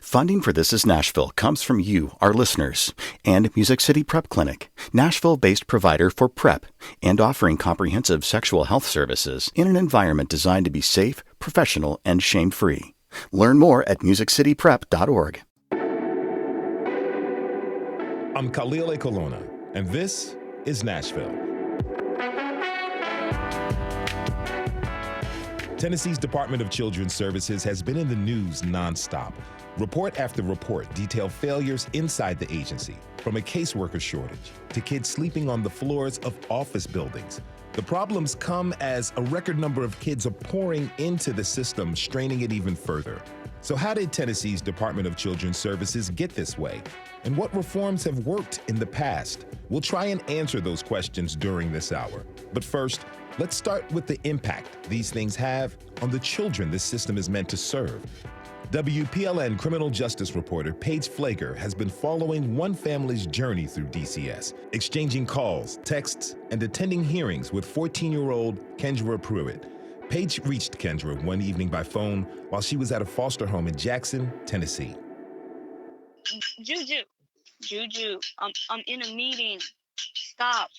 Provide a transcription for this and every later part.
Funding for This Is Nashville comes from you, our listeners, and Music City Prep Clinic, Nashville-based provider for PrEP and offering comprehensive sexual health services in an environment designed to be safe, professional, and shame-free. Learn more at musiccityprep.org. I'm Khalil Colonna, and this is Nashville. Tennessee's Department of Children's Services has been in the news nonstop. Report after report detail failures inside the agency, from a caseworker shortage to kids sleeping on the floors of office buildings. The problems come as a record number of kids are pouring into the system, straining it even further. So how did Tennessee's Department of Children's Services get this way? And what reforms have worked in the past? We'll try and answer those questions during this hour. But first, let's start with the impact these things have on the children this system is meant to serve. WPLN criminal justice reporter Paige Flager has been following one family's journey through DCS, exchanging calls, texts, and attending hearings with 14-year-old Kendra Pruitt. Paige reached Kendra one evening by phone while she was at a foster home in Jackson, Tennessee. Juju, I'm in a meeting. Stop.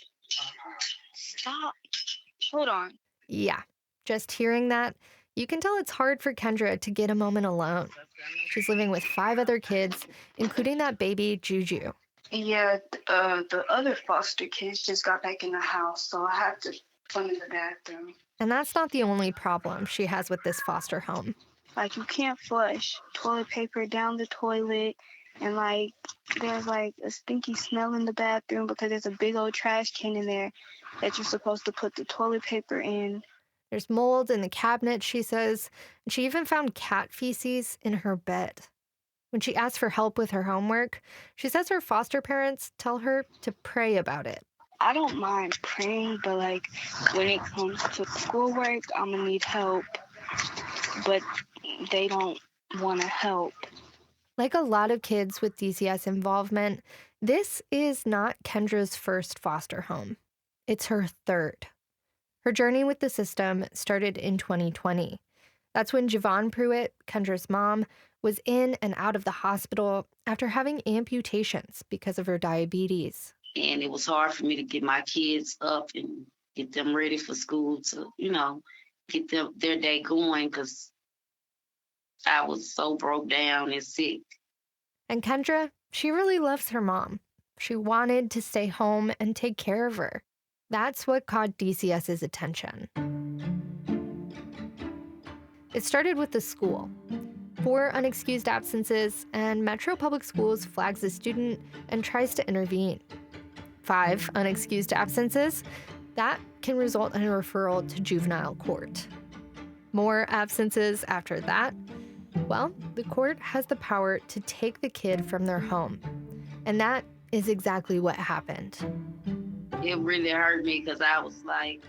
Hold on. Yeah, just hearing that, you can tell it's hard for Kendra to get a moment alone. She's living with 5 other kids, including that baby, Juju. Yeah, the other foster kids just got back in the house, so I had to run in the bathroom. And that's not the only problem she has with this foster home. Like, you can't flush toilet paper down the toilet, and, there's, a stinky smell in the bathroom because there's a big old trash can in there that you're supposed to put the toilet paper in. There's mold in the cabinet, she says, and she even found cat feces in her bed. When she asks for help with her homework, she says her foster parents tell her to pray about it. I don't mind praying, but, when it comes to schoolwork, I'm going to need help. But they don't want to help. Like a lot of kids with DCS involvement, this is not Kendra's first foster home. It's her third. Her journey with the system started in 2020. That's when Javon Pruitt, Kendra's mom, was in and out of the hospital after having amputations because of her diabetes. And it was hard for me to get my kids up and get them ready for school to, get their day going because I was so broke down and sick. And Kendra, she really loves her mom. She wanted to stay home and take care of her. That's what caught DCS's attention. It started with the school. 4 unexcused absences, and Metro Public Schools flags the student and tries to intervene. 5 unexcused absences, that can result in a referral to juvenile court. More absences after that, well, the court has the power to take the kid from their home. And that is exactly what happened. It really hurt me because I was like,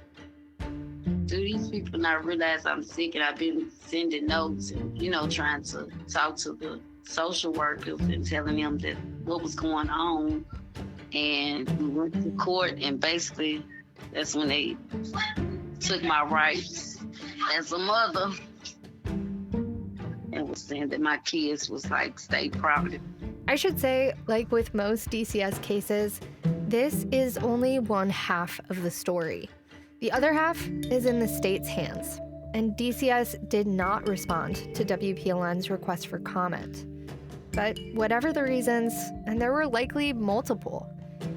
do these people not realize I'm sick? And I've been sending notes and, trying to talk to the social workers and telling them that what was going on. And we went to court, and basically that's when they took my rights as a mother and was saying that my kids was state property. I should say, like with most DCS cases, this is only one half of the story. The other half is in the state's hands, and DCS did not respond to WPLN's request for comment. But whatever the reasons, and there were likely multiple,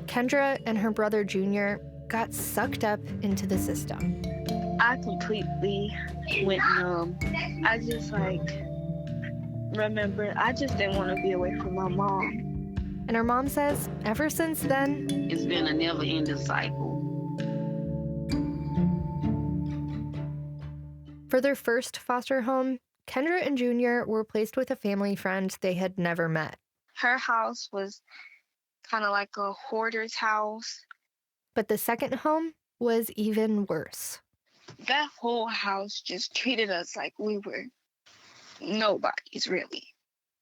Kendra and her brother Junior got sucked up into the system. I completely went numb. I just remember, I just didn't want to be away from my mom. And her mom says, ever since then, it's been a never-ending cycle. For their first foster home, Kendra and Junior were placed with a family friend they had never met. Her house was kind of like a hoarder's house. But the second home was even worse. That whole house just treated us like we were nobodies, really.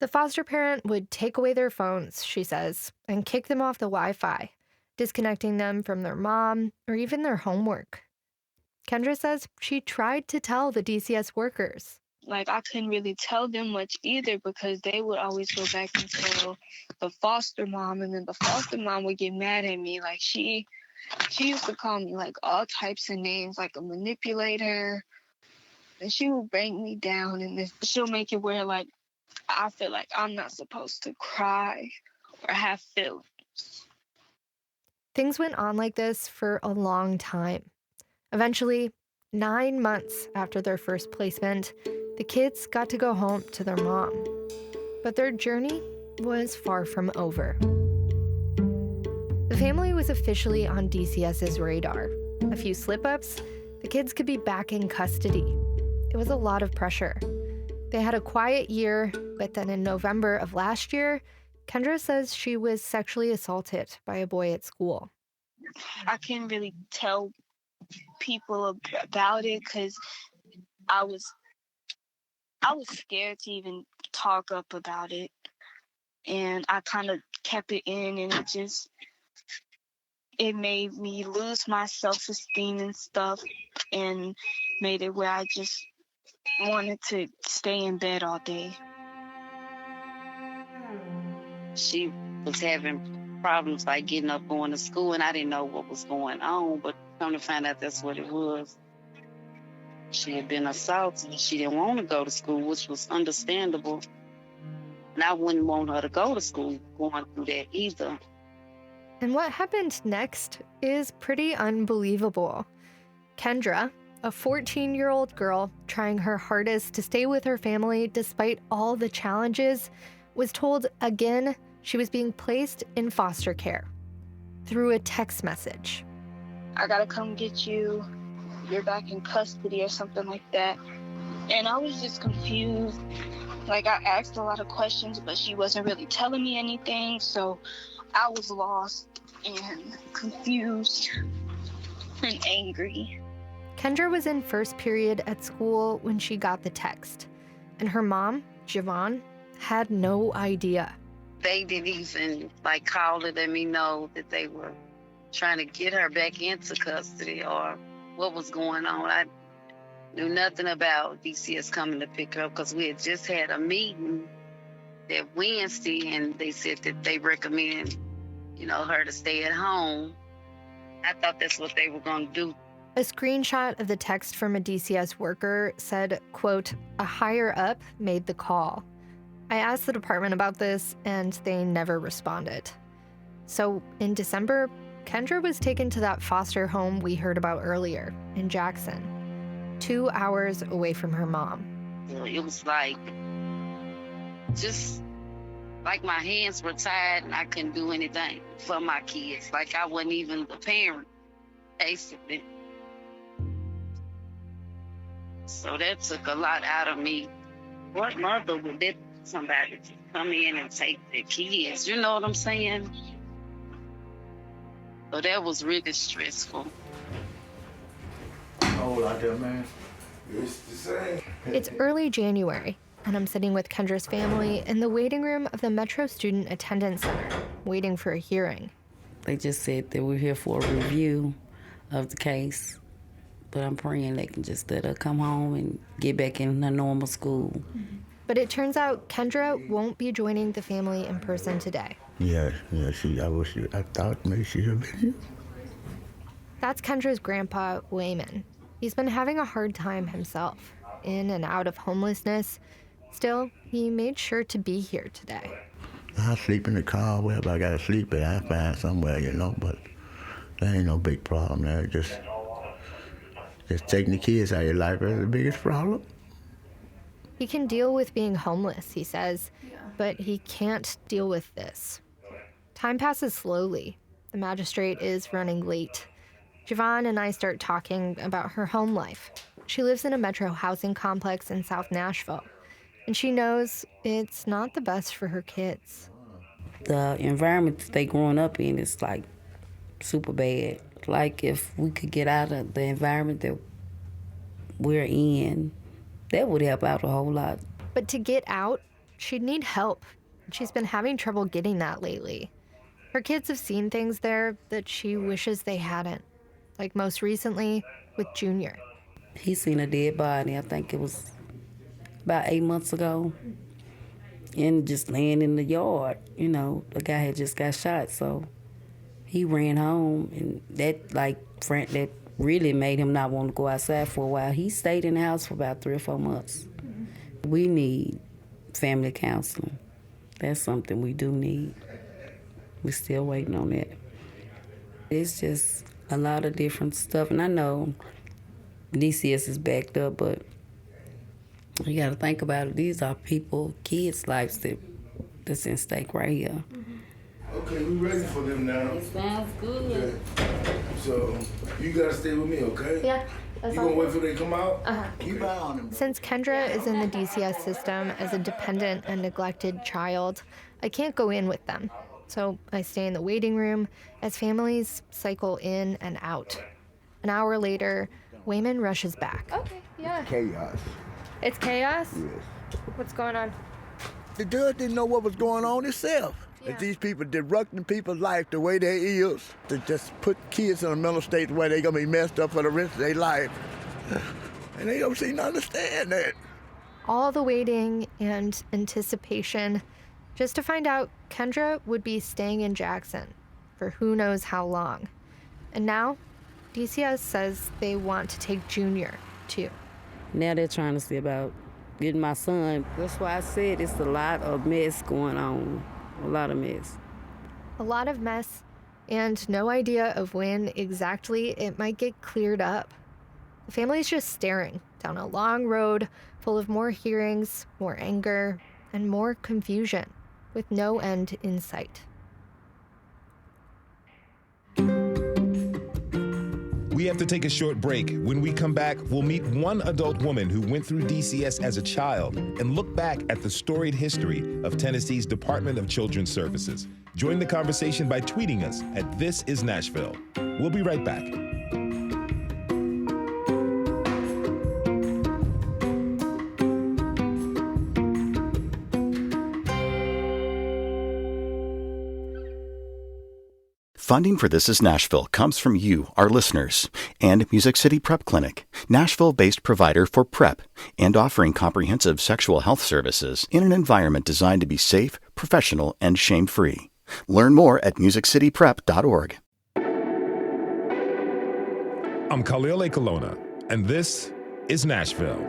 The foster parent would take away their phones, she says, and kick them off the Wi-Fi, disconnecting them from their mom or even their homework. Kendra says she tried to tell the DCS workers, Like, I couldn't really tell them much either because they would always go back and tell the foster mom, and then the foster mom would get mad at me. Like, she used to call me, like, all types of names, like a manipulator, and she would bring me down, and then she'll make it where, like, I feel like I'm not supposed to cry or have feelings. Things went on like this for a long time. Eventually, 9 months after their first placement, the kids got to go home to their mom. But their journey was far from over. The family was officially on DCS's radar. A few slip-ups, the kids could be back in custody. It was a lot of pressure. They had a quiet year, but then in November of last year, Kendra says she was sexually assaulted by a boy at school. I couldn't really tell people about it because I was scared to even talk up about it, and I kind of kept it in, and it made me lose my self-esteem and stuff, and made it where I just wanted to stay in bed all day. She was having problems like getting up, going to school, and I didn't know what was going on, but come to find out that's what it was. She had been assaulted and she didn't want to go to school, which was understandable. And I wouldn't want her to go to school going through that either. And what happened next is pretty unbelievable. Kendra, a 14-year-old girl trying her hardest to stay with her family despite all the challenges, was told again she was being placed in foster care through a text message. I gotta come get you. You're back in custody or something like that. And I was just confused. Like, I asked a lot of questions, but she wasn't really telling me anything. So I was lost and confused and angry. Kendra was in first period at school when she got the text. And her mom, Javon, had no idea. They didn't even call to let me know that they were trying to get her back into custody or what was going on. I knew nothing about DCS coming to pick her up because we had just had a meeting that Wednesday, and they said that they recommend, her to stay at home. I thought that's what they were going to do. A screenshot of the text from a DCS worker said, quote, "A higher up made the call. I asked the department about this, and they never responded." So in December, Kendra was taken to that foster home we heard about earlier in Jackson, 2 hours away from her mom. It was just like my hands were tied and I couldn't do anything for my kids. Like I wasn't even the parent, basically. So that took a lot out of me. What mother would let somebody come in and take their kids? You know what I'm saying? So that was really stressful. Oh, out there, man. It's the same. It's early January, and I'm sitting with Kendra's family in the waiting room of the Metro Student Attendance Center, waiting for a hearing. They just said that we're here for a review of the case, but I'm praying they can just let her come home and get back in her normal school. But it turns out Kendra won't be joining the family in person today. Yeah, I thought maybe she should have been here. That's Kendra's grandpa, Wayman. He's been having a hard time himself, in and out of homelessness. Still, he made sure to be here today. I sleep in the car wherever I gotta sleep at. I find somewhere, but there ain't no big problem there. Just taking the kids out of your life is the biggest problem. He can deal with being homeless, he says, but he can't deal with this. Time passes slowly. The magistrate is running late. Javon and I start talking about her home life. She lives in a Metro housing complex in South Nashville, and she knows it's not the best for her kids. The environment that they growing up in is super bad. If we could get out of the environment that we're in, that would help out a whole lot. But to get out, she'd need help. She's been having trouble getting that lately. Her kids have seen things there that she wishes they hadn't. Like most recently with Junior. He seen a dead body. I think it was about 8 months ago, and just laying in the yard. You know, the guy had just got shot, so he ran home, and that really made him not want to go outside for a while. He stayed in the house for about 3 or 4 months. We need family counseling. That's something we do need. We're still waiting on that. It's just a lot of different stuff, and I know DCS is backed up, but you got to think about it. These are people, kids' lives that's in stake right here. Okay, we ready for them now. It sounds good. Okay. So you gotta stay with me, okay? Yeah. You gonna wait till they come out? Keep an eye on them. Since Kendra is in the DCS system as a dependent and neglected child, I can't go in with them. So I stay in the waiting room as families cycle in and out. An hour later, Wayman rushes back. Okay, yeah. Chaos. It's chaos? Yes. What's going on? The judge didn't know what was going on himself. Yeah. That these people disrupting people's life the way they is, to just put kids in a mental state where they gonna be messed up for the rest of their life. And they don't seem to understand that. All the waiting and anticipation just to find out Kendra would be staying in Jackson for who knows how long. And now, DCS says they want to take Junior, too. Now they're trying to see about getting my son. That's why I said it's a lot of mess going on. A lot of mess. A lot of mess and no idea of when exactly it might get cleared up. The family's just staring down a long road full of more hearings, more anger, and more confusion with no end in sight. We have to take a short break. When we come back, we'll meet one adult woman who went through DCS as a child and look back at the storied history of Tennessee's Department of Children's Services. Join the conversation by tweeting us at This Is Nashville. We'll be right back. Funding for This Is Nashville comes from you, our listeners, and Music City Prep Clinic, Nashville-based provider for PrEP and offering comprehensive sexual health services in an environment designed to be safe, professional, and shame-free. Learn more at musiccityprep.org. I'm Khalil A. Colonna, and this is Nashville.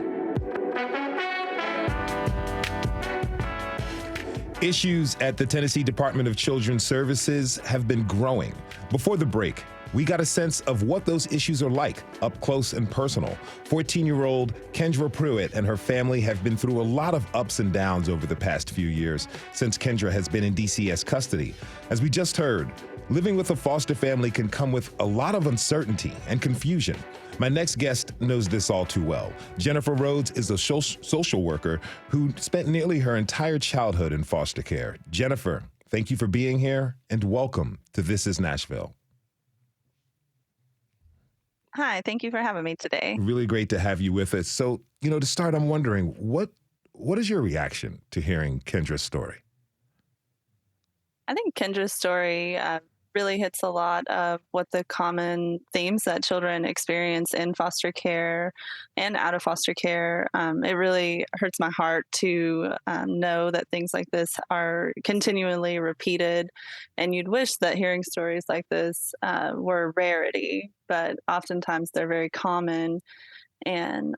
Issues at the Tennessee Department of Children's Services have been growing. Before the break, we got a sense of what those issues are like, up close and personal. 14-year-old Kendra Pruitt and her family have been through a lot of ups and downs over the past few years since Kendra has been in DCS custody. As we just heard, living with a foster family can come with a lot of uncertainty and confusion. My next guest knows this all too well. Jennifer Rhodes is a social worker who spent nearly her entire childhood in foster care. Jennifer, thank you for being here and welcome to This Is Nashville. Hi, thank you for having me today. Really great to have you with us. So, to start, I'm wondering, what is your reaction to hearing Kendra's story? I think Kendra's story really hits a lot of what the common themes that children experience in foster care and out of foster care. It really hurts my heart to know that things like this are continually repeated, and you'd wish that hearing stories like this were a rarity, but oftentimes they're very common. And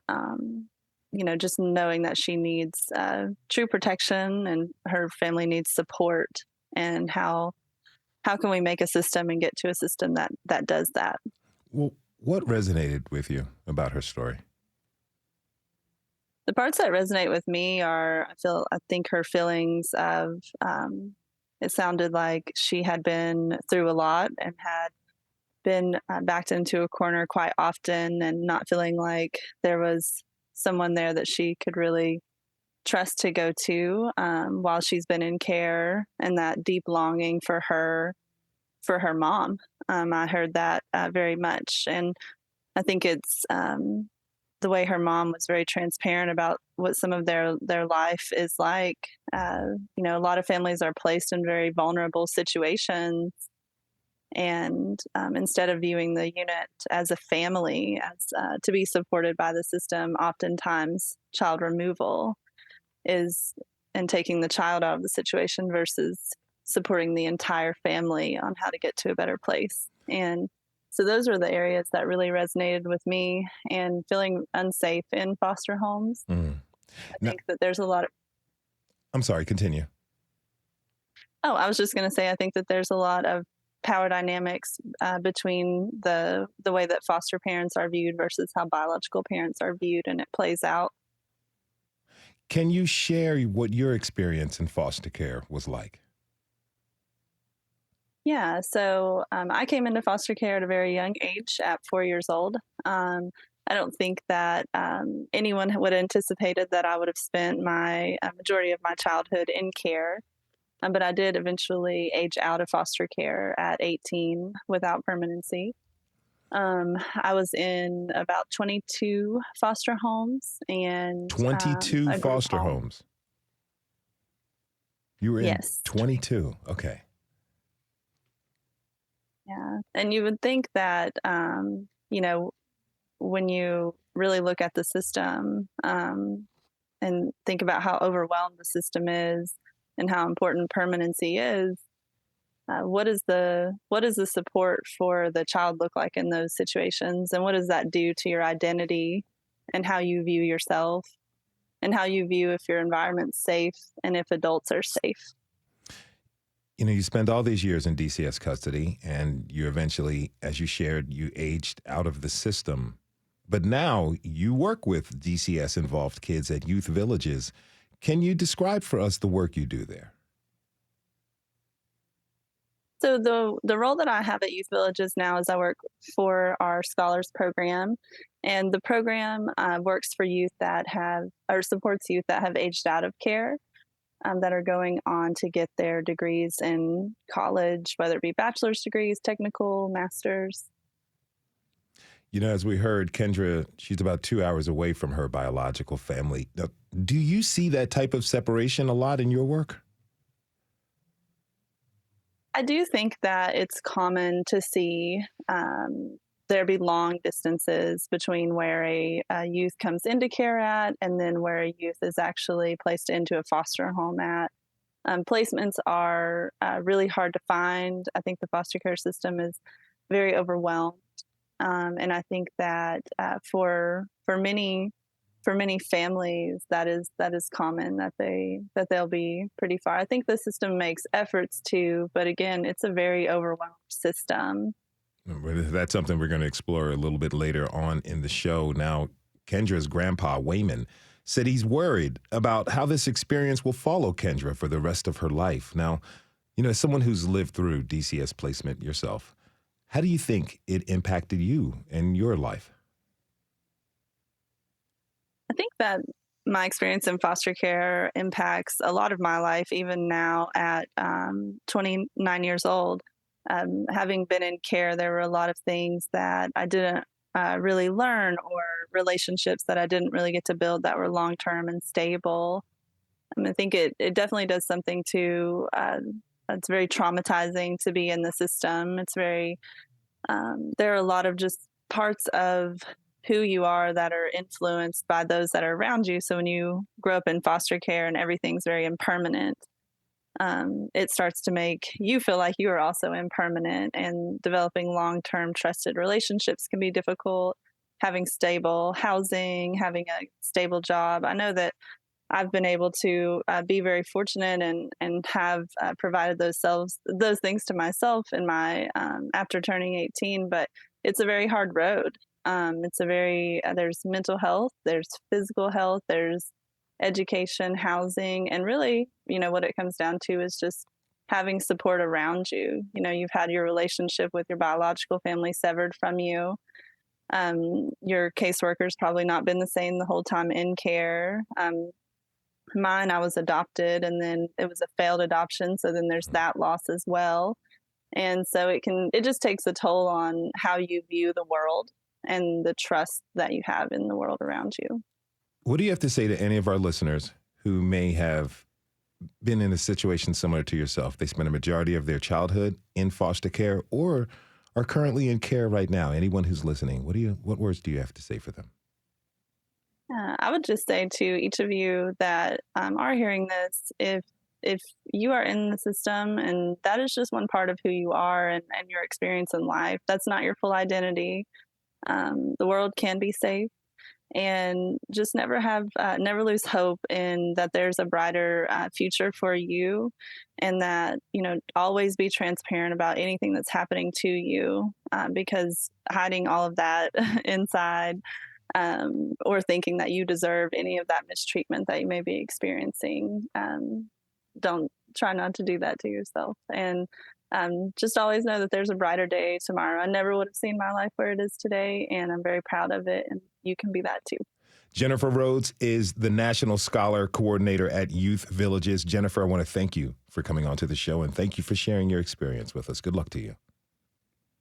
just knowing that she needs true protection and her family needs support, and how can we make a system and get to a system that does that? Well, what resonated with you about her story? The parts that resonate with me are, I think her feelings of, it sounded like she had been through a lot and had been backed into a corner quite often, and not feeling like there was someone there that she could really trust to go to while she's been in care, and that deep longing for her mom. I heard that very much, and I think it's the way her mom was very transparent about what some of their life is like. A lot of families are placed in very vulnerable situations, and instead of viewing the unit as a family, as to be supported by the system, oftentimes child removal is in taking the child out of the situation versus supporting the entire family on how to get to a better place. And so those are the areas that really resonated with me, and feeling unsafe in foster homes. I think that there's a lot of... I'm sorry, continue. Oh, I was just going to say, I think that there's a lot of power dynamics between the way that foster parents are viewed versus how biological parents are viewed, and it plays out. Can you share what your experience in foster care was like? Yeah, so I came into foster care at a very young age, at 4 years old. I don't think that anyone would have anticipated that I would have spent my majority of my childhood in care. But I did eventually age out of foster care at 18 without permanency. I was in about 22 foster homes and 22 a group foster home. homes. You were in Yes. 22. Okay. Yeah, and you would think that you know, when you really look at the system and think about how overwhelmed the system is and how important permanency is, what does the support for the child look like in those situations, and what does that do to your identity and how you view yourself and how you view if your environment's safe and if adults are safe? You know, you spend all these years in DCS custody, and you eventually, as you shared, you aged out of the system. But now you work with DCS-involved kids at youth villages. Can you describe for us the work you do there? So the role that I have at youth villages now is I work for our scholars program, and the program works for youth that have, or supports youth that have aged out of care, that are going on to get their degrees in college, whether it be bachelor's degrees, technical, master's. You know, as we heard, Kendra, she's about 2 hours away from her biological family. Now, do you see that type of separation a lot in your work? I do think that it's common to see there be long distances between where a youth comes into care at and then where a youth is actually placed into a foster home at. Placements are really hard to find. I think the foster care system is very overwhelmed. And I think that for many families, that is common, that they'll be pretty far. I think the system makes efforts to, but again, it's a very overwhelmed system. That's something we're going to explore a little bit later on in the show. Now, Kendra's grandpa, Wayman, said he's worried about how this experience will follow Kendra for the rest of her life. Now, you know, as someone who's lived through DCS placement yourself, how do you think it impacted you and your life? I think that my experience in foster care impacts a lot of my life, even now at 29 years old. Having been in care, there were a lot of things that I didn't really learn, or relationships that I didn't really get to build that were long-term and stable. I think it definitely does something to, it's very traumatizing to be in the system. It's very, there are a lot of just parts of who you are that are influenced by those that are around you. So when you grow up in foster care and everything's very impermanent, it starts to make you feel like you are also impermanent, and developing long-term trusted relationships can be difficult. Having stable housing, having a stable job. I know that I've been able to be very fortunate and have provided those things to myself in my after turning 18, but it's a very hard road. It's a very, there's mental health, there's physical health, there's education, housing, and really, you know, what it comes down to is just having support around you. You know, you've had your relationship with your biological family severed from you. Your caseworker's probably not been the same the whole time in care. Mine, I was adopted, and then it was a failed adoption, so then there's that loss as well. And so it just takes a toll on how you view the world and the trust that you have in the world around you. What do you have to say to any of our listeners who may have been in a situation similar to yourself? They spent a majority of their childhood in foster care or are currently in care right now. Anyone who's listening, what words do you have to say for them? I would just say to each of you that are hearing this, if you are in the system and that is just one part of who you are and your experience in life, that's not your full identity. The world can be safe, and just never lose hope in that there's a brighter future for you, and that, always be transparent about anything that's happening to you, because hiding all of that inside, or thinking that you deserve any of that mistreatment that you may be experiencing, don't try not to do that to yourself. And just always know that there's a brighter day tomorrow. I never would have seen my life where it is today, and I'm very proud of it, and you can be that too. Jennifer Rhodes is the National Scholar Coordinator at Youth Villages. Jennifer, I want to thank you for coming on to the show, and thank you for sharing your experience with us. Good luck to you.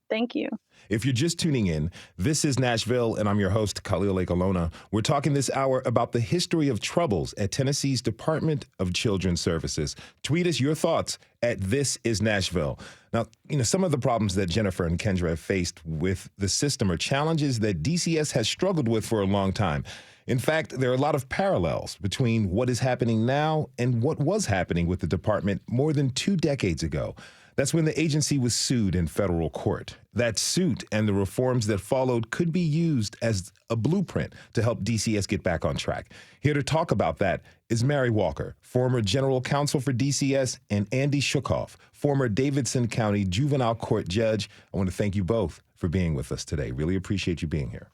Thank you. If you're just tuning in, this is Nashville, and I'm your host, Khalil Lake Alona. We're talking this hour about the history of troubles at Tennessee's Department of Children's Services. Tweet us your thoughts at This Is Nashville. Now, some of the problems that Jennifer and Kendra have faced with the system are challenges that DCS has struggled with for a long time. In fact, there are a lot of parallels between what is happening now and what was happening with the department more than 2 decades ago. That's when the agency was sued in federal court. That suit and the reforms that followed could be used as a blueprint to help DCS get back on track. Here to talk about that is Mary Walker, former general counsel for DCS, and Andy Shookhoff, former Davidson County Juvenile Court judge. I want to thank you both for being with us today. Really appreciate you being here.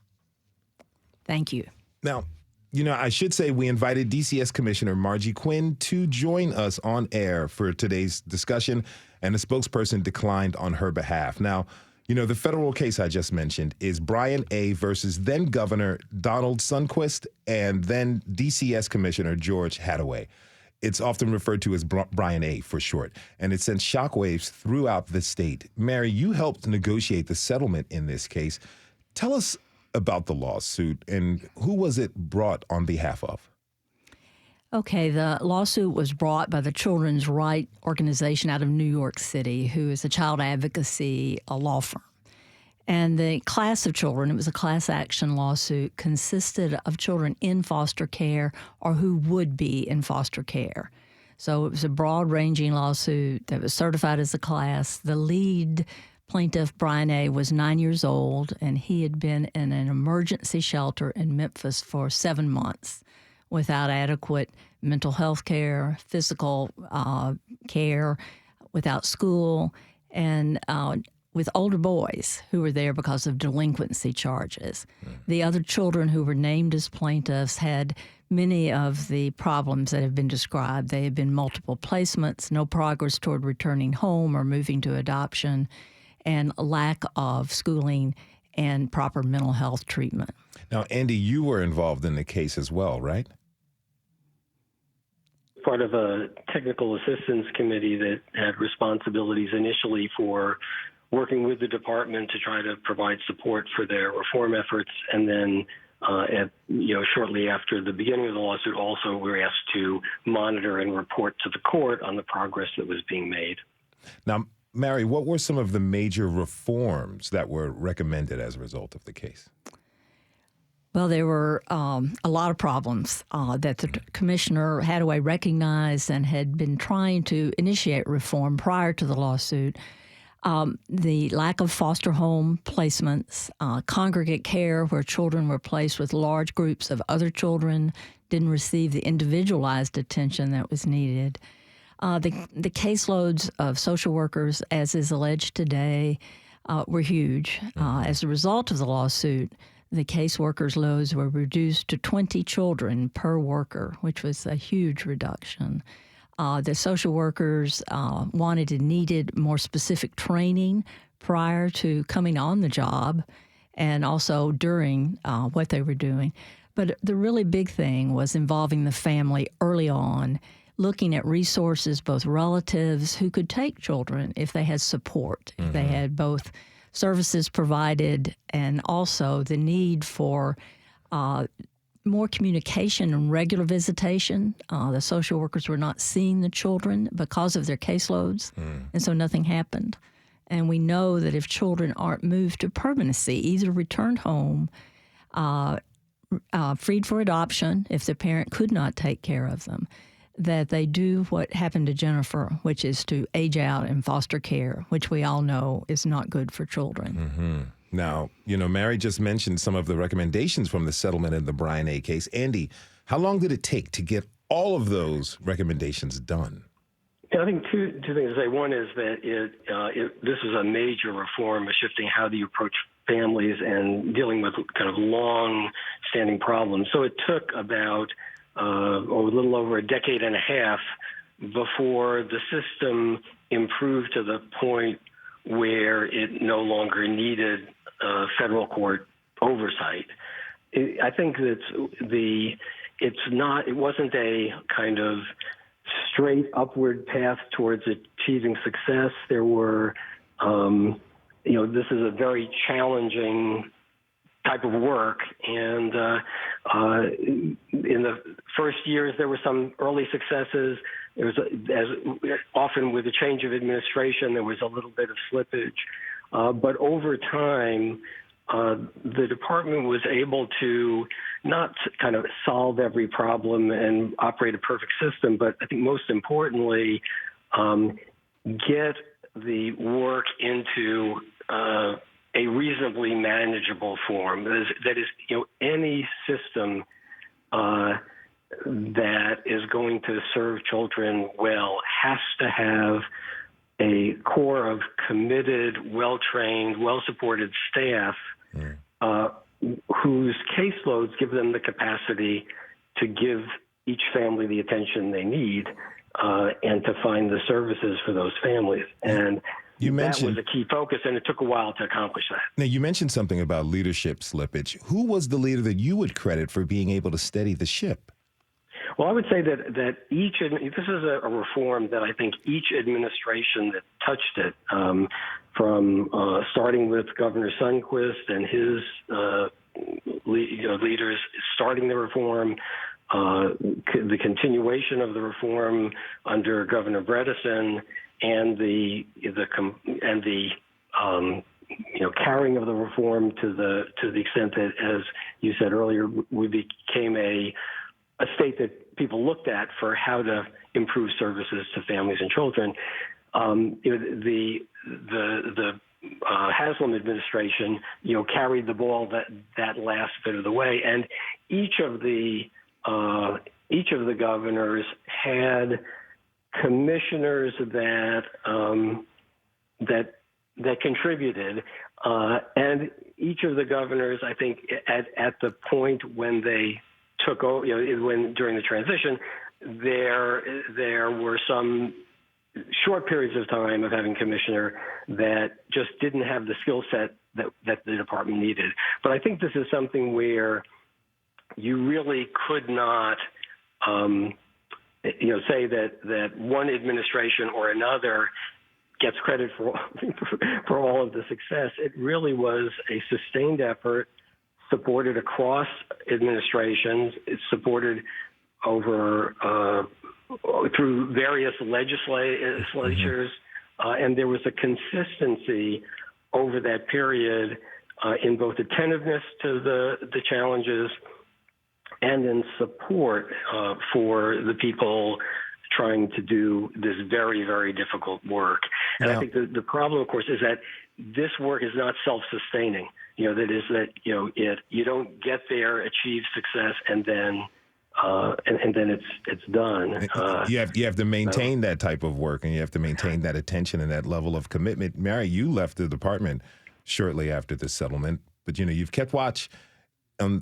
Thank you. Now, I should say we invited DCS Commissioner Margie Quinn to join us on air for today's discussion, and a spokesperson declined on her behalf. Now, the federal case I just mentioned is Brian A. versus then Governor Donald Sundquist and then DCS Commissioner George Hadaway. It's often referred to as Brian A. for short, and it sent shockwaves throughout the state. Mary, you helped negotiate the settlement in this case. Tell us about the lawsuit and who was it brought on behalf of? Okay, the lawsuit was brought by the Children's Right Organization out of New York City, who is a child advocacy law firm. And the class of children, it was a class action lawsuit, consisted of children in foster care or who would be in foster care. So it was a broad-ranging lawsuit that was certified as a class. The lead plaintiff, Brian A., was 9 years old, and he had been in an emergency shelter in Memphis for 7 months without adequate mental health care, physical care, without school, and with older boys who were there because of delinquency charges. The other children who were named as plaintiffs had many of the problems that have been described. They had been multiple placements, no progress toward returning home or moving to adoption, and a lack of schooling and proper mental health treatment. Now, Andy, you were involved in the case as well, right? Part of a technical assistance committee that had responsibilities initially for working with the department to try to provide support for their reform efforts. And then, shortly after the beginning of the lawsuit, also we were asked to monitor and report to the court on the progress that was being made. Now, Mary, what were some of the major reforms that were recommended as a result of the case? Well, there were a lot of problems that the Commissioner Hadaway recognized and had been trying to initiate reform prior to the lawsuit. The lack of foster home placements, congregate care where children were placed with large groups of other children, didn't receive the individualized attention that was needed. The caseloads of social workers, as is alleged today, were huge. As a result of the lawsuit, the caseworkers' loads were reduced to 20 children per worker, which was a huge reduction. The social workers wanted and needed more specific training prior to coming on the job and also during what they were doing. But the really big thing was involving the family early on, looking at resources, both relatives who could take children if they had support, if they had both services provided, and also the need for more communication and regular visitation. The social workers were not seeing the children because of their caseloads, and so nothing happened. And we know that if children aren't moved to permanency, either returned home, freed for adoption if the parent could not take care of them, that they do what happened to Jennifer, which is to age out in foster care, which we all know is not good for children. Mm-hmm. Now, Mary just mentioned some of the recommendations from the settlement in the Brian A. case. Andy, how long did it take to get all of those recommendations done? I think two things to say. One is that this is a major reform, shifting how do you approach families and dealing with kind of long-standing problems. So it took about a little over a decade and a half before the system improved to the point where it no longer needed federal court oversight. I think that it wasn't a kind of straight upward path towards achieving success. There were, this is a very challenging type of work. And in the first years, there were some early successes. There was, as often with the change of administration, there was a little bit of slippage. But over time, the department was able to not kind of solve every problem and operate a perfect system, but I think most importantly, get the work into a reasonably manageable form. That is, any system that is going to serve children well has to have a core of committed, well-trained, well-supported staff whose caseloads give them the capacity to give each family the attention they need and to find the services for those families. And that was a key focus, and it took a while to accomplish that. Now, you mentioned something about leadership slippage. Who was the leader that you would credit for being able to steady the ship? Well, I would say that this is a reform that I think each administration that touched it, from starting with Governor Sundquist and his leaders starting the reform, the continuation of the reform under Governor Bredesen, and the carrying of the reform to the extent that, as you said earlier, we became a state that people looked at for how to improve services to families and children. The Haslam administration, carried the ball that last bit of the way, and each of the governors had commissioners that contributed, and each of the governors, I think, at the point when they took over, during the transition, there were some short periods of time of having commissioner that just didn't have the skill set that the department needed. But I think this is something where you really could not, say that one administration or another gets credit for all of the success. It really was a sustained effort, supported across administrations. It's supported over through various legislatures, and there was a consistency over that period in both attentiveness to the challenges and in support for the people trying to do this very, very difficult work. And I think the problem, of course, is that this work is not self-sustaining. That is that you don't get there, achieve success, and then it's done. You have to maintain that type of work, and you have to maintain that attention and that level of commitment. Mary, you left the department shortly after the settlement, but you've kept watch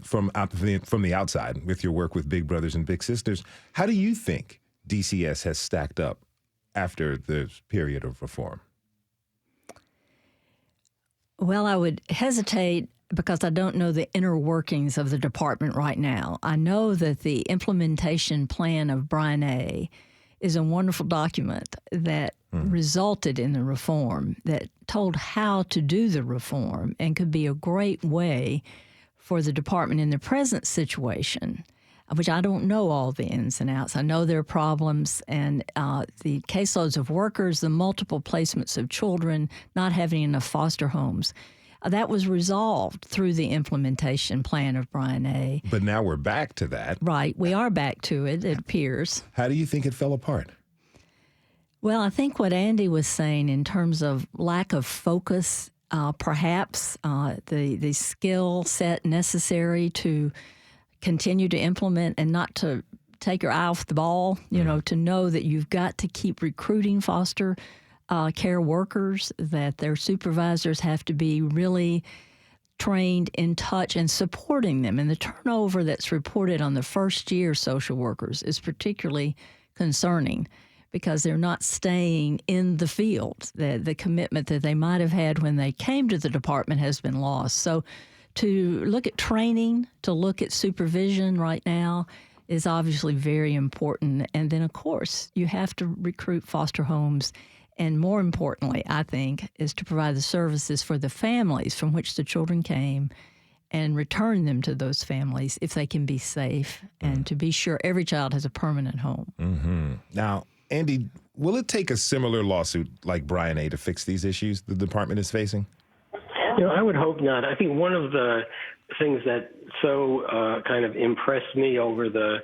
from the outside with your work with Big Brothers and Big Sisters. How do you think DCS has stacked up after the period of reform? Well, I would hesitate because I don't know the inner workings of the department right now. I know that the implementation plan of Brian A. is a wonderful document that resulted in the reform, that told how to do the reform, and could be a great way for the department in the present situation, which I don't know all the ins and outs. I know there are problems, and the caseloads of workers, the multiple placements of children, not having enough foster homes. That was resolved through the implementation plan of Brian A. But now we're back to that. Right. We are back to it, it appears. How do you think it fell apart? Well, I think what Andy was saying in terms of lack of focus, perhaps the skill set necessary to continue to implement and not to take your eye off the ball, to know that you've got to keep recruiting foster care workers, that their supervisors have to be really trained, in touch, and supporting them. And the turnover that's reported on the first-year social workers is particularly concerning because they're not staying in the field. The commitment that they might have had when they came to the department has been lost. So to look at training, to look at supervision right now is obviously very important. And then, of course, you have to recruit foster homes. And more importantly, I think, is to provide the services for the families from which the children came and return them to those families if they can be safe and to be sure every child has a permanent home. Mm-hmm. Now, Andy, will it take a similar lawsuit like Brian A. to fix these issues the department is facing? I would hope not. I think one of the things that so kind of impressed me over the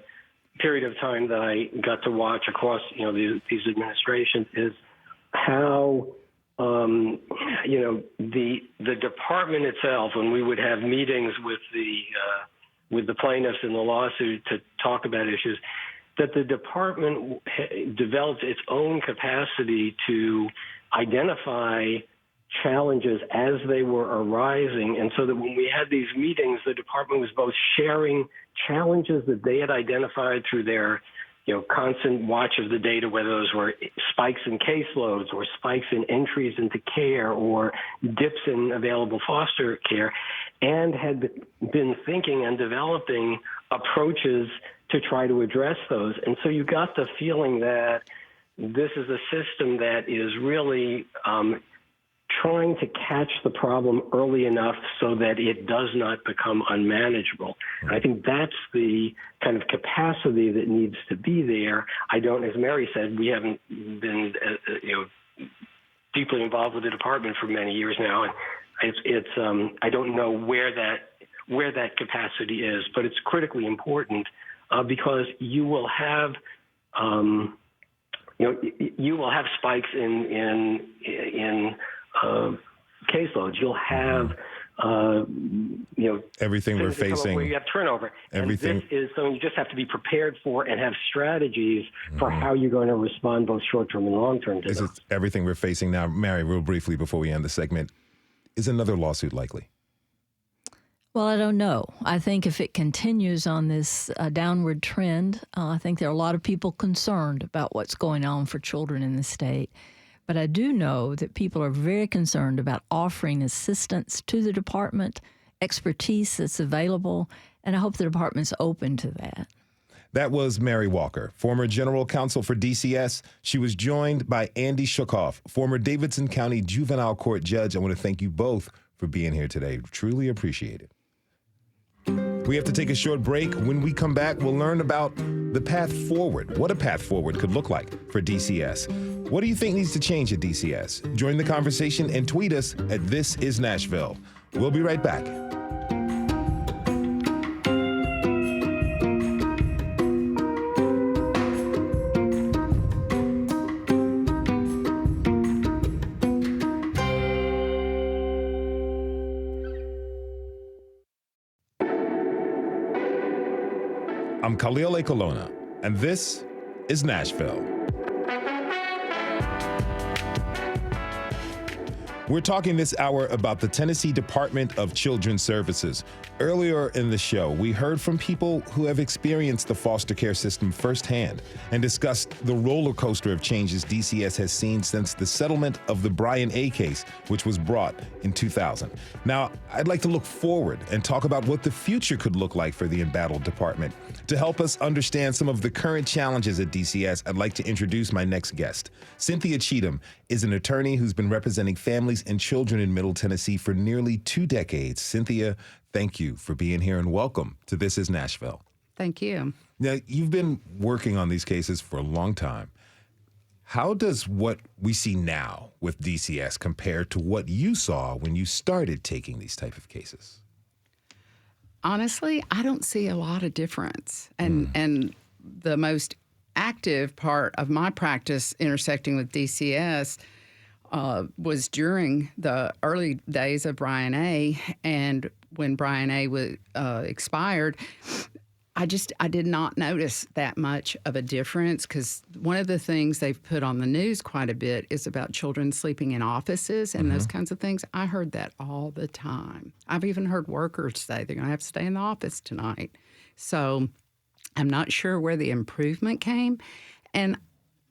period of time that I got to watch across, these administrations is how, the department itself, when we would have meetings with the plaintiffs in the lawsuit to talk about issues, that the department developed its own capacity to identify challenges as they were arising. And so that when we had these meetings, the department was both sharing challenges that they had identified through their constant watch of the data, whether those were spikes in caseloads or spikes in entries into care or dips in available foster care, and had been thinking and developing approaches to try to address those. And so you got the feeling that this is a system that is really trying to catch the problem early enough so that it does not become unmanageable. And I think that's the kind of capacity that needs to be there. I don't, as Mary said, we haven't been, deeply involved with the department for many years now, and it's I don't know where that capacity is, but it's critically important because you will have. You will have spikes in caseloads. You'll have, everything we're facing. Where you have turnover. Everything. And this is something you just have to be prepared for and have strategies for how you're going to respond both short-term and long-term to them. Everything we're facing now. Mary, real briefly before we end the segment, is another lawsuit likely? Well, I don't know. I think if it continues on this downward trend, I think there are a lot of people concerned about what's going on for children in the state. But I do know that people are very concerned about offering assistance to the department, expertise that's available, and I hope the department's open to that. That was Mary Walker, former general counsel for DCS. She was joined by Andy Shookhoff, former Davidson County Juvenile Court judge. I want to thank you both for being here today. Truly appreciate it. We have to take a short break. When we come back, we'll learn about the path forward, what a path forward could look like for DCS. What do you think needs to change at DCS? Join the conversation and tweet us at This Is Nashville. We'll be right back. I'm Khalil Ekolona, and this is Nashville. We're talking this hour about the Tennessee Department of Children's Services. Earlier in the show, we heard from people who have experienced the foster care system firsthand and discussed the roller coaster of changes DCS has seen since the settlement of the Brian A. case, which was brought in 2000. Now, I'd like to look forward and talk about what the future could look like for the embattled department. To help us understand some of the current challenges at DCS, I'd like to introduce my next guest. Cynthia Cheatham is an attorney who's been representing families and children in Middle Tennessee for nearly 2 decades. Cynthia, thank you for being here and welcome to This Is Nashville. Thank you. Now, you've been working on these cases for a long time. How does what we see now with DCS compare to what you saw when you started taking these type of cases? Honestly, I don't see a lot of difference. And the most active part of my practice intersecting with DCS was during the early days of Brian A. And when Brian A. was expired, I did not notice that much of a difference, because one of the things they've put on the news quite a bit is about children sleeping in offices and those kinds of things. I heard that all the time. I've even heard workers say they're going to have to stay in the office tonight. So I'm not sure where the improvement came. And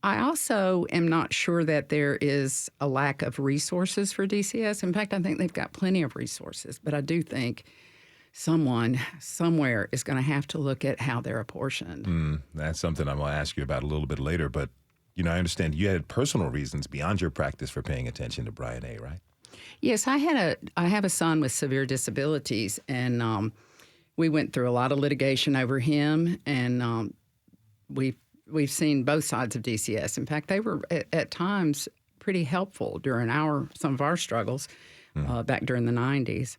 I also am not sure that there is a lack of resources for DCS. In fact, I think they've got plenty of resources, but I do think someone somewhere is going to have to look at how they're apportioned. That's something I'm going to ask you about a little bit later. But, I understand you had personal reasons beyond your practice for paying attention to Brian A., right? Yes, I have a son with severe disabilities, and we went through a lot of litigation over him, and we've seen both sides of DCS. In fact, they were at times pretty helpful during some of our struggles back during the 90s.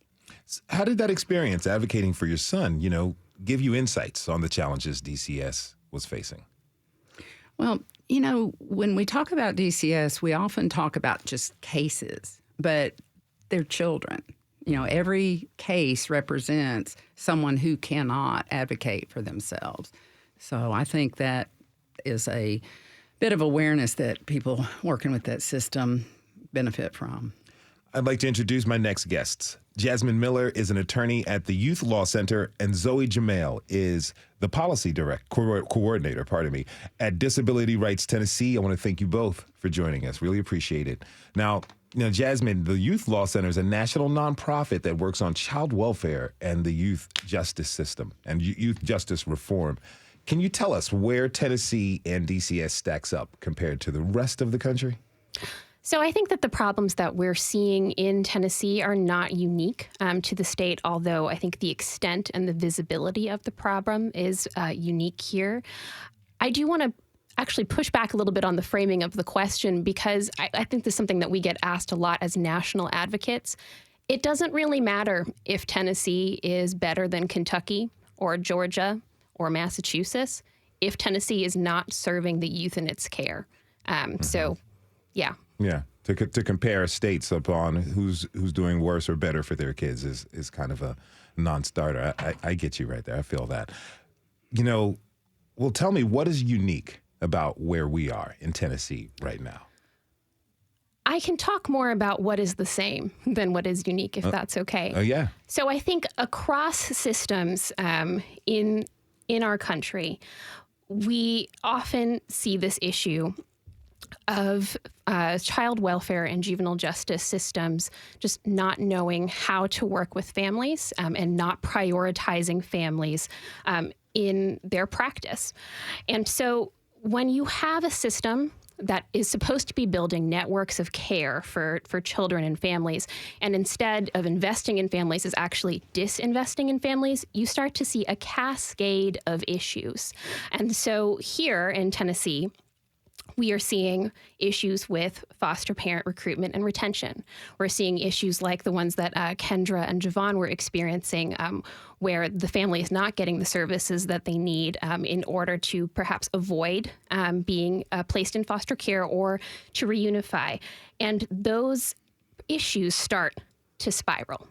How did that experience advocating for your son, give you insights on the challenges DCS was facing? Well, when we talk about DCS, we often talk about just cases, but they're children. Every case represents someone who cannot advocate for themselves. So I think that is a bit of awareness that people working with that system benefit from. I'd like to introduce my next guests. Jasmine Miller is an attorney at the Youth Law Center, and Zoe Jamel is the policy coordinator, at Disability Rights Tennessee. I want to thank you both for joining us. Really appreciate it. Now, Jasmine, the Youth Law Center is a national nonprofit that works on child welfare and the youth justice system and youth justice reform. Can you tell us where Tennessee and DCS stacks up compared to the rest of the country? So I think that the problems that we're seeing in Tennessee are not unique to the state, although I think the extent and the visibility of the problem is unique here. I do want to actually push back a little bit on the framing of the question, because I think this is something that we get asked a lot as national advocates. It doesn't really matter if Tennessee is better than Kentucky or Georgia or Massachusetts if Tennessee is not serving the youth in its care. So, yeah. Yeah, to compare states upon who's doing worse or better for their kids is kind of a non-starter. I get you right there. I feel that. Well, tell me, what is unique about where we are in Tennessee right now? I can talk more about what is the same than what is unique, if that's okay. Oh, yeah. So I think across systems in our country, we often see this issue of child welfare and juvenile justice systems just not knowing how to work with families and not prioritizing families in their practice. And so when you have a system that is supposed to be building networks of care for children and families, and instead of investing in families is actually disinvesting in families, you start to see a cascade of issues. And so here in Tennessee, we are seeing issues with foster parent recruitment and retention. We're seeing issues like the ones that Kendra and Javon were experiencing, where the family is not getting the services that they need in order to perhaps avoid being placed in foster care or to reunify. And those issues start to spiral.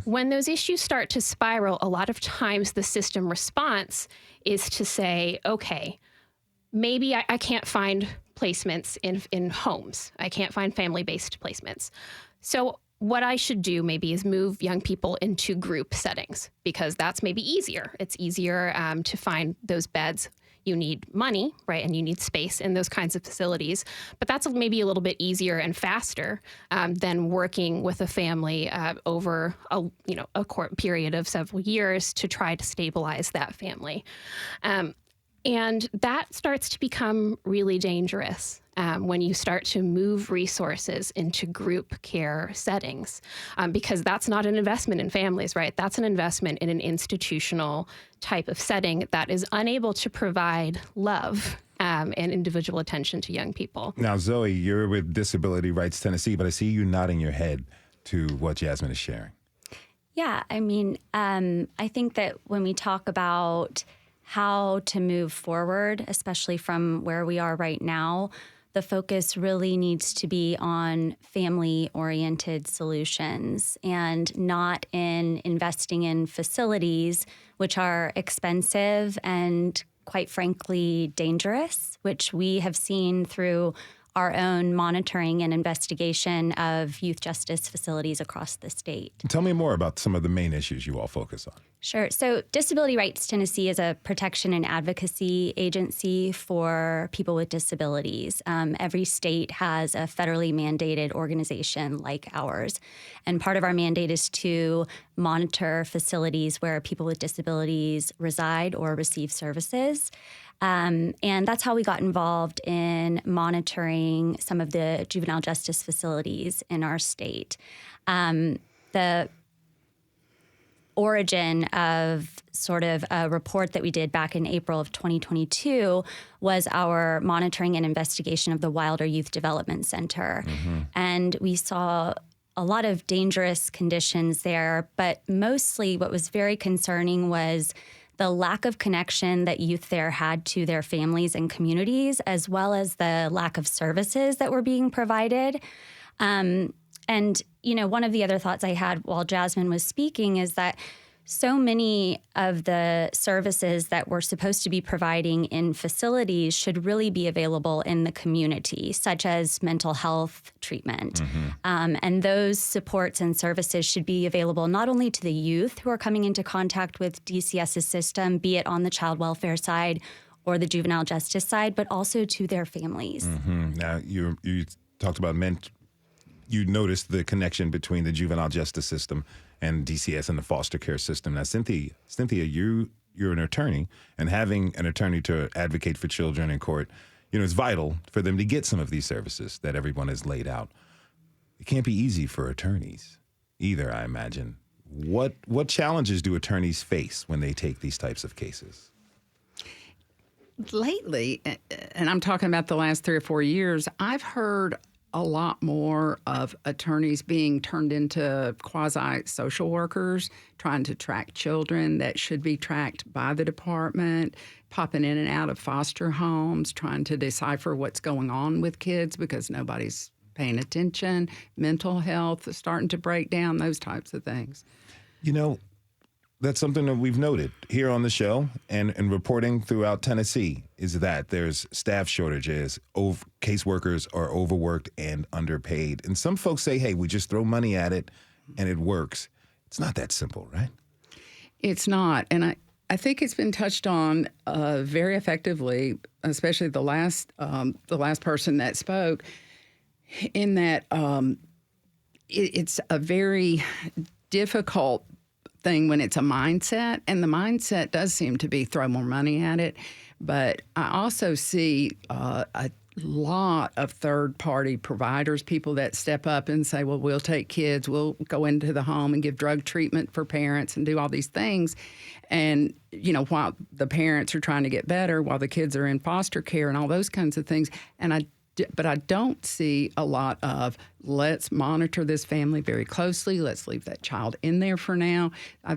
When those issues start to spiral, a lot of times the system response is to say, okay, maybe I can't find placements in homes. I can't find family-based placements. So what I should do maybe is move young people into group settings, because that's maybe easier. It's easier to find those beds. You need money, right? And you need space in those kinds of facilities. But that's maybe a little bit easier and faster than working with a family over a court period of several years to try to stabilize that family. And that starts to become really dangerous when you start to move resources into group care settings, because that's not an investment in families, right? That's an investment in an institutional type of setting that is unable to provide love and individual attention to young people. Now, Zoe, you're with Disability Rights Tennessee, but I see you nodding your head to what Jasmine is sharing. Yeah, I mean, I think that when we talk about how to move forward, especially from where we are right now, the focus really needs to be on family-oriented solutions and not in investing in facilities, which are expensive and, quite frankly, dangerous, which we have seen through our own monitoring and investigation of youth justice facilities across the state. Tell me more about some of the main issues you all focus on. Sure. So Disability Rights Tennessee is a protection and advocacy agency for people with disabilities. Every state has a federally mandated organization like ours. And part of our mandate is to monitor facilities where people with disabilities reside or receive services. And that's how we got involved in monitoring some of the juvenile justice facilities in our state. The origin of sort of a report that we did back in April of 2022 was our monitoring and investigation of the Wilder Youth Development Center. Mm-hmm. And we saw a lot of dangerous conditions there, but mostly what was very concerning was the lack of connection that youth there had to their families and communities, as well as the lack of services that were being provided. And, you know, one of the other thoughts I had while Jasmine was speaking is that so many of the services that we're supposed to be providing in facilities should really be available in the community, such as mental health treatment. Mm-hmm. And those supports and services should be available not only to the youth who are coming into contact with DCS's system, be it on the child welfare side or the juvenile justice side, but also to their families. Mm-hmm. Now, you talked about you noticed the connection between the juvenile justice system and DCS and the foster care system. Now, Cynthia, you're an attorney, and having an attorney to advocate for children in court, you know, it's vital for them to get some of these services that everyone has laid out. It can't be easy for attorneys either, I imagine. What challenges do attorneys face when they take these types of cases? Lately, and I'm talking about the last 3 or 4 years, I've heard a lot more of attorneys being turned into quasi-social workers, trying to track children that should be tracked by the department, popping in and out of foster homes, trying to decipher what's going on with kids because nobody's paying attention, mental health is starting to break down, those types of things. You know, that's something that we've noted here on the show and reporting throughout Tennessee is that there's staff shortages, caseworkers are overworked and underpaid. And some folks say, hey, we just throw money at it and it works. It's not that simple, right? It's not. And I think it's been touched on very effectively, especially the last person that spoke, in that it's a very difficult thing when it's a mindset, and the mindset does seem to be throw more money at it. But I also see a lot of third-party providers, people that step up and say, well, we'll take kids, we'll go into the home and give drug treatment for parents and do all these things. And, you know, while the parents are trying to get better, while the kids are in foster care and all those kinds of things. But I don't see a lot of let's monitor this family very closely. Let's leave that child in there for now.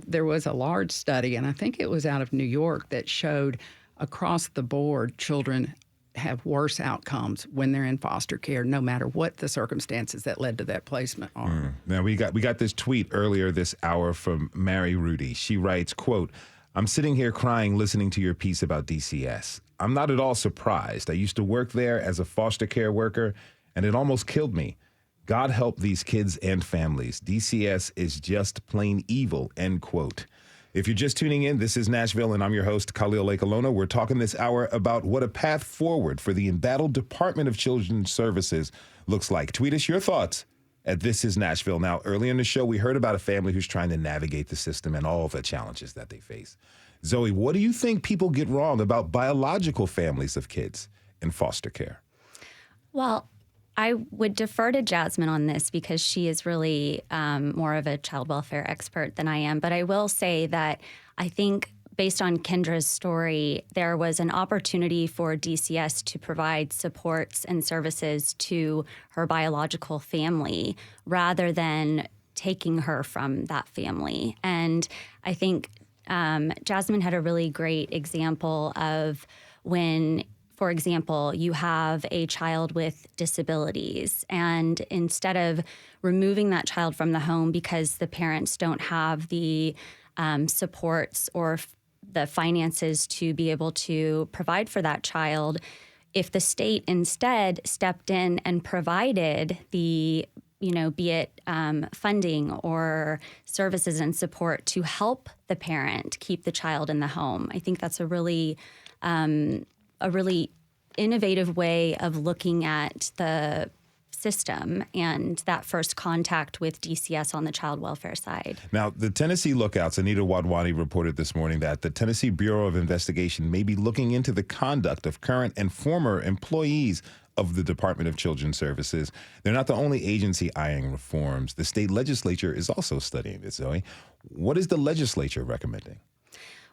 There was a large study, and I think it was out of New York, that showed across the board children have worse outcomes when they're in foster care, no matter what the circumstances that led to that placement are. Now, we got this tweet earlier this hour from Mary Rudy. She writes, quote, I'm sitting here crying listening to your piece about DCS. I'm not at all surprised. I used to work there as a foster care worker, and it almost killed me. God help these kids and families. DCS is just plain evil, end quote. If you're just tuning in, this is Nashville, and I'm your host, Khalil Lake Alona. We're talking this hour about what a path forward for the embattled Department of Children's Services looks like. Tweet us your thoughts at This Is Nashville. Now, earlier in the show, we heard about a family who's trying to navigate the system and all the challenges that they face. Zoe, what do you think people get wrong about biological families of kids in foster care? Well, I would defer to Jasmine on this because she is really more of a child welfare expert than I am. But I will say that I think based on Kendra's story, there was an opportunity for DCS to provide supports and services to her biological family rather than taking her from that family. And I think Jasmine had a really great example of when, for example, you have a child with disabilities, and instead of removing that child from the home because the parents don't have the supports or the finances to be able to provide for that child, if the state instead stepped in and provided the, be it funding or services and support to help the parent keep the child in the home, I think that's a really innovative way of looking at the system and that first contact with DCS on the child welfare side. Now, the Tennessee Lookouts, Anita Wadwani reported this morning that the Tennessee Bureau of Investigation may be looking into the conduct of current and former employees of the Department of Children's Services. They're not the only agency eyeing reforms. The state legislature is also studying this, Zoe. What is the legislature recommending?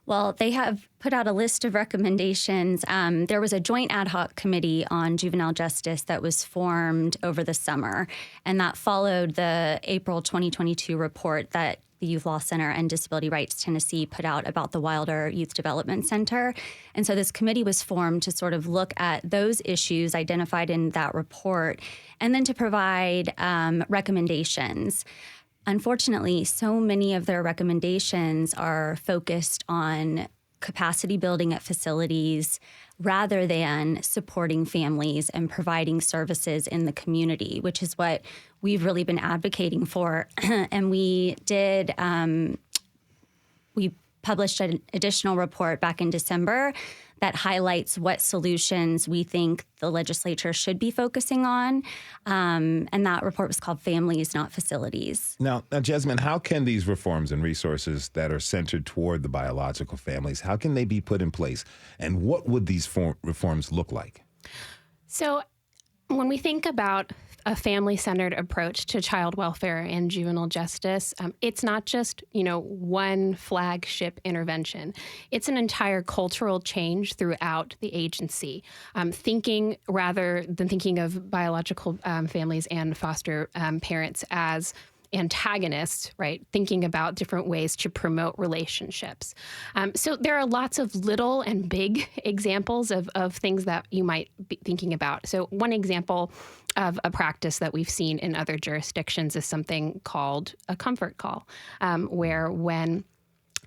Well, they have put out a list of recommendations. There was a joint ad hoc committee on juvenile justice that was formed over the summer, and that followed the April 2022 report that the Youth Law Center and Disability Rights Tennessee put out about the Wilder Youth Development Center. And so this committee was formed to sort of look at those issues identified in that report and then to provide recommendations. Unfortunately, so many of their recommendations are focused on capacity building at facilities rather than supporting families and providing services in the community, which is what we've really been advocating for. And we published an additional report back in December that highlights what solutions we think the legislature should be focusing on. And that report was called Families, Not Facilities. Now, Jasmine, how can these reforms and resources that are centered toward the biological families, how can they be put in place? And what would these reforms look like? So when we think about a family-centered approach to child welfare and juvenile justice, it's not just, one flagship intervention. It's an entire cultural change throughout the agency. Thinking rather than thinking of biological families and foster parents as antagonists, right? Thinking about different ways to promote relationships. So there are lots of little and big examples of things that you might be thinking about. So one example of a practice that we've seen in other jurisdictions is something called a comfort call, where when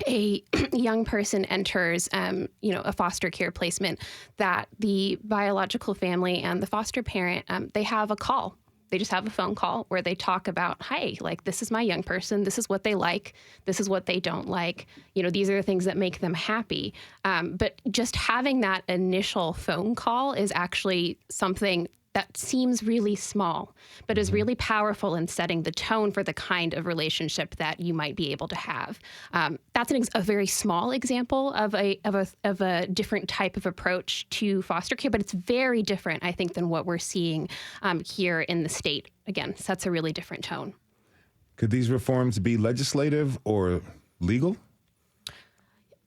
a young person enters, a foster care placement, that the biological family and the foster parent, they have a call. They just have a phone call where they talk about, hey, this is my young person. This is what they like. This is what they don't like. These are the things that make them happy. But just having that initial phone call is actually something that seems really small, but is really powerful in setting the tone for the kind of relationship that you might be able to have. That's a very small example of a different type of approach to foster care, but it's very different, I think, than what we're seeing here in the state. Again, sets a really different tone. Could these reforms be legislative or legal?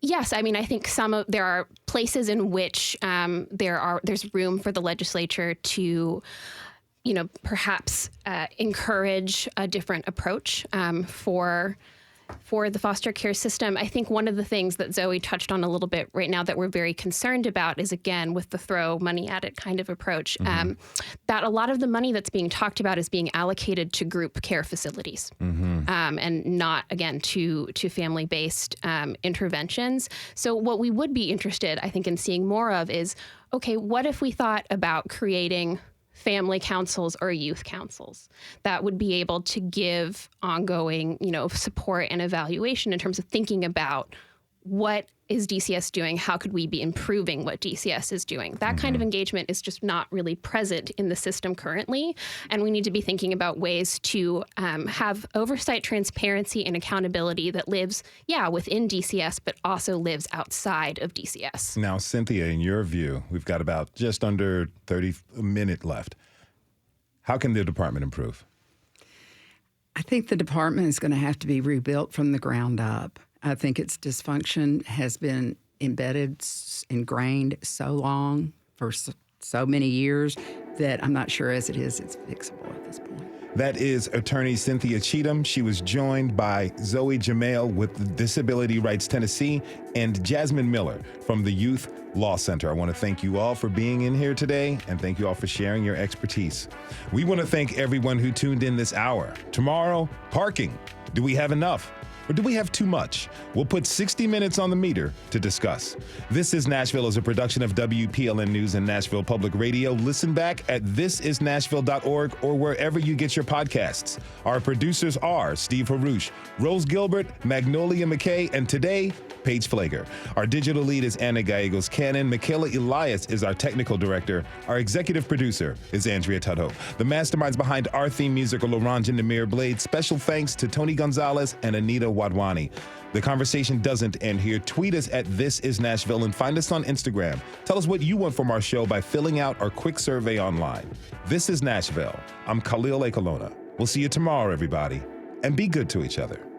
Yes, I think there are places in which there's room for the legislature to, perhaps encourage a different approach for the foster care system. I think one of the things that Zoe touched on a little bit right now that we're very concerned about is, again, with the throw money at it kind of approach, that a lot of the money that's being talked about is being allocated to group care facilities and not, again, to family-based interventions. So what we would be interested, I think, in seeing more of is, okay, what if we thought about creating family councils or youth councils that would be able to give ongoing, support and evaluation in terms of thinking about what is DCS doing? How could we be improving what DCS is doing? That kind of engagement is just not really present in the system currently. And we need to be thinking about ways to have oversight, transparency, and accountability that lives, within DCS, but also lives outside of DCS. Now, Cynthia, in your view, we've got about just under 30 minutes left. How can the department improve? I think the department is going to have to be rebuilt from the ground up. I think its dysfunction has been embedded, ingrained so long for so many years that I'm not sure as it is it's fixable at this point. That is attorney Cynthia Cheatham. She was joined by Zoe Jamel with Disability Rights Tennessee and Jasmine Miller from the Youth Law Center. I want to thank you all for being in here today, and thank you all for sharing your expertise. We want to thank everyone who tuned in this hour. Tomorrow, parking. Do we have enough? Or do we have too much? We'll put 60 minutes on the meter to discuss. This is Nashville is a production of WPLN News and Nashville Public Radio. Listen back at thisisnashville.org or wherever you get your podcasts. Our producers are Steve Harouche, Rose Gilbert, Magnolia McKay, and today, Paige Flager. Our digital lead is Anna Gallegos-Cannon. Michaela Elias is our technical director. Our executive producer is Andrea Tudhope. The masterminds behind our theme music are Laurent and Namir Blade. Special thanks to Tony Gonzalez and Anita Wadwani. The conversation doesn't end here. Tweet us at This Is Nashville and find us on Instagram. Tell us what you want from our show by filling out our quick survey online. This is Nashville. I'm Khalil Ekalona. We'll see you tomorrow, everybody, and be good to each other.